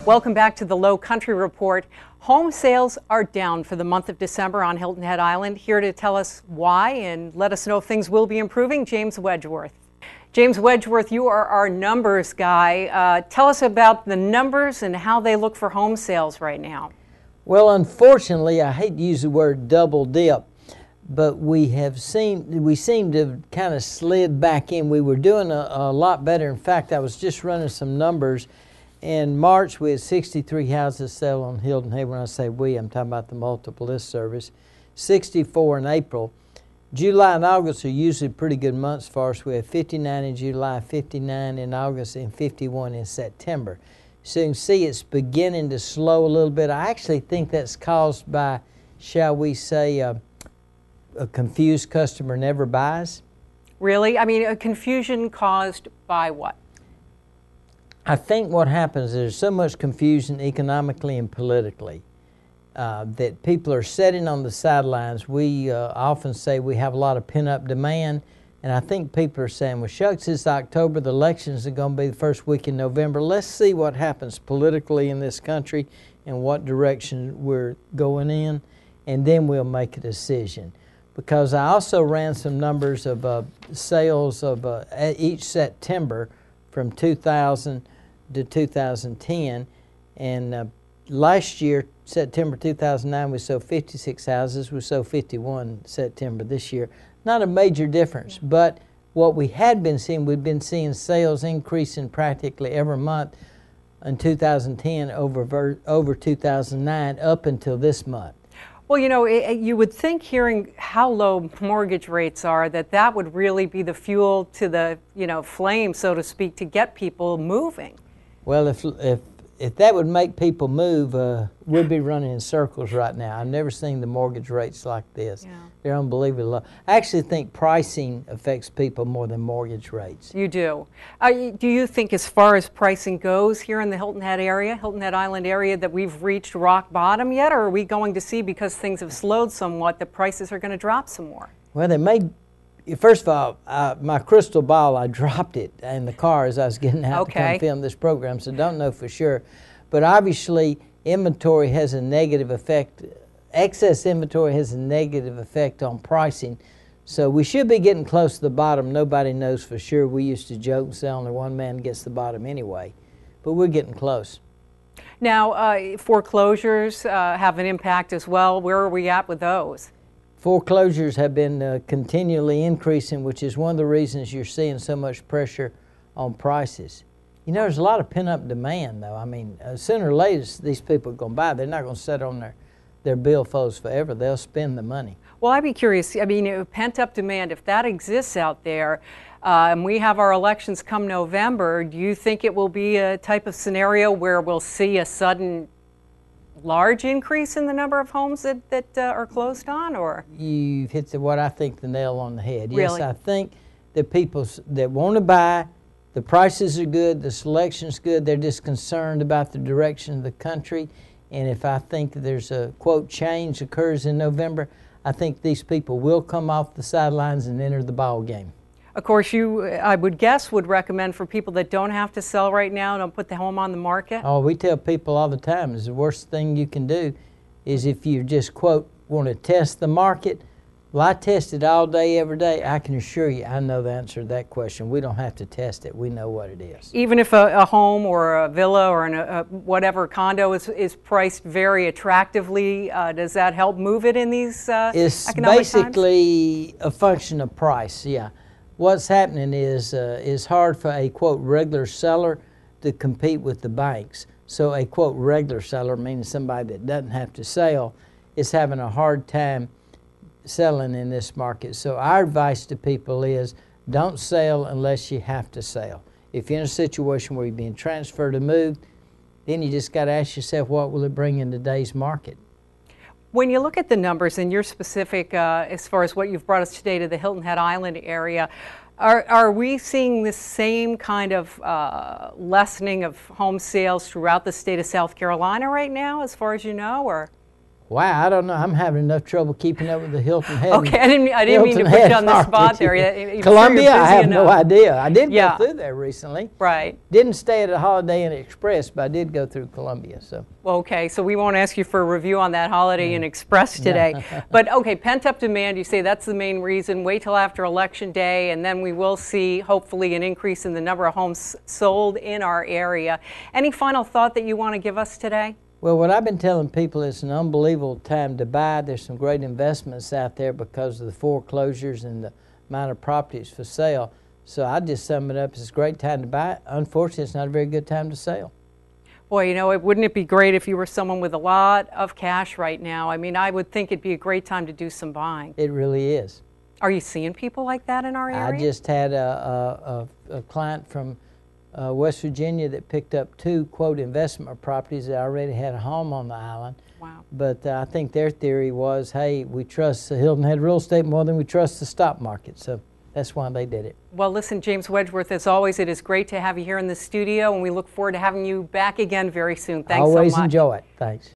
Welcome back to the Lowcountry Report. Home sales are down for the month of December on Hilton Head Island. Here to tell us why and let us know if things will be improving, James Wedgeworth. James Wedgeworth, you are our numbers guy. Tell us about the numbers and how they look for home sales right now. Well, unfortunately, I hate to use the word double dip, but we seem to have kind of slid back in. We were doing a lot better. In fact, I was just running some numbers. In March, we had 63 houses sell on Hilton Head. When I say we, I'm talking about the multiple list service. 64 in April. July and August are usually pretty good months for us. We have 59 in July, 59 in August, and 51 in September. So you can see it's beginning to slow a little bit. I actually think that's caused by, shall we say, a confused customer never buys. Really? I mean, a confusion caused by what? I think what happens is there's so much confusion economically and politically that people are sitting on the sidelines. We often say we have a lot of pent-up demand, and I think people are saying, well, shucks, it's October, the elections are going to be the first week in November. Let's see what happens politically in this country and what direction we're going in, and then we'll make a decision. Because I also ran some numbers of sales of each September from 2000 to 2010, and last year, September 2009, we sold 56 houses. We sold 51 September this year. Not a major difference, but what we had been seeing, we've been seeing sales increasing practically every month in 2010 over 2009 up until this month. Well, you know, you would think, hearing how low mortgage rates are, that would really be the fuel to the, flame, so to speak, to get people moving. Well, if that would make people move, we'd be running in circles right now. I've never seen the mortgage rates like this. Yeah. They're unbelievably low. I actually think pricing affects people more than mortgage rates. You do. Do you think, as far as pricing goes here in the Hilton Head area, Hilton Head Island area, that we've reached rock bottom yet, or are we going to see, because things have slowed somewhat, the prices are going to drop some more? Well, they may. First of all, my crystal ball, I dropped it in the car as I was getting out to come film this program, so don't know for sure. But obviously, inventory has a negative effect. Excess inventory has a negative effect on pricing. So we should be getting close to the bottom. Nobody knows for sure. We used to joke and say only one man gets the bottom anyway. But we're getting close. Now, foreclosures have an impact as well. Where are we at with those? Foreclosures have been continually increasing, which is one of the reasons you're seeing so much pressure on prices. You know, there's a lot of pent-up demand, though. I mean, sooner or later, these people are going to buy. They're not going to sit on their billfolds forever. They'll spend the money. Well, I'd be curious. I mean, pent-up demand, if that exists out there, and we have our elections come November, do you think it will be a type of scenario where we'll see a sudden large increase in the number of homes that are closed on? Or you've hit what I think the nail on the head. Really? Yes, I think that people that want to buy, the prices are good, the selection's good, they're just concerned about the direction of the country. And if I think there's a, quote, change occurs in November, I think these people will come off the sidelines and enter the ball game. Of course, you, I would guess, would recommend for people that don't have to sell right now, don't put the home on the market? Oh, we tell people all the time, is the worst thing you can do is if you just, quote, want to test the market. Well, I test it all day, every day. I can assure you I know the answer to that question. We don't have to test it. We know what it is. Even if a home or a villa or whatever condo is priced very attractively, does that help move it in these it's economic basically times? A function of price, yeah. What's happening is it's hard for a, quote, regular seller to compete with the banks. So a, quote, regular seller, meaning somebody that doesn't have to sell, is having a hard time selling in this market. So our advice to people is don't sell unless you have to sell. If you're in a situation where you're being transferred or moved, then you just got to ask yourself, what will it bring in today's market? When you look at the numbers, and you're specific as far as what you've brought us today to the Hilton Head Island area, are we seeing the same kind of lessening of home sales throughout the state of South Carolina right now, as far as you know? Or Wow, I don't know. I'm having enough trouble keeping up with the Hilton Head. Okay, I didn't mean to put you on the spot there. Columbia, I have no idea. I did Yeah. go through there recently. Right. Didn't stay at a Holiday Inn Express, but I did go through Columbia. So. Okay, so we won't ask you for a review on that Holiday Inn Express today. But okay, pent-up demand, you say that's the main reason. Wait till after Election Day, and then we will see, hopefully, an increase in the number of homes sold in our area. Any final thought that you want to give us today? Well, what I've been telling people, it's an unbelievable time to buy. There's some great investments out there because of the foreclosures and the amount of properties for sale. So I just sum it up, it's a great time to buy. Unfortunately, it's not a very good time to sell. Boy, you know, wouldn't it be great if you were someone with a lot of cash right now? I mean, I would think it'd be a great time to do some buying. It really is. Are you seeing people like that in our area? I just had a client from West Virginia that picked up 2, quote, investment properties that already had a home on the island. Wow. But I think their theory was, hey, we trust Hilton Head real estate more than we trust the stock market. So that's why they did it. Well, listen, James Wedgeworth, as always, it is great to have you here in the studio, and we look forward to having you back again very soon. Thanks so much. Always enjoy it. Thanks.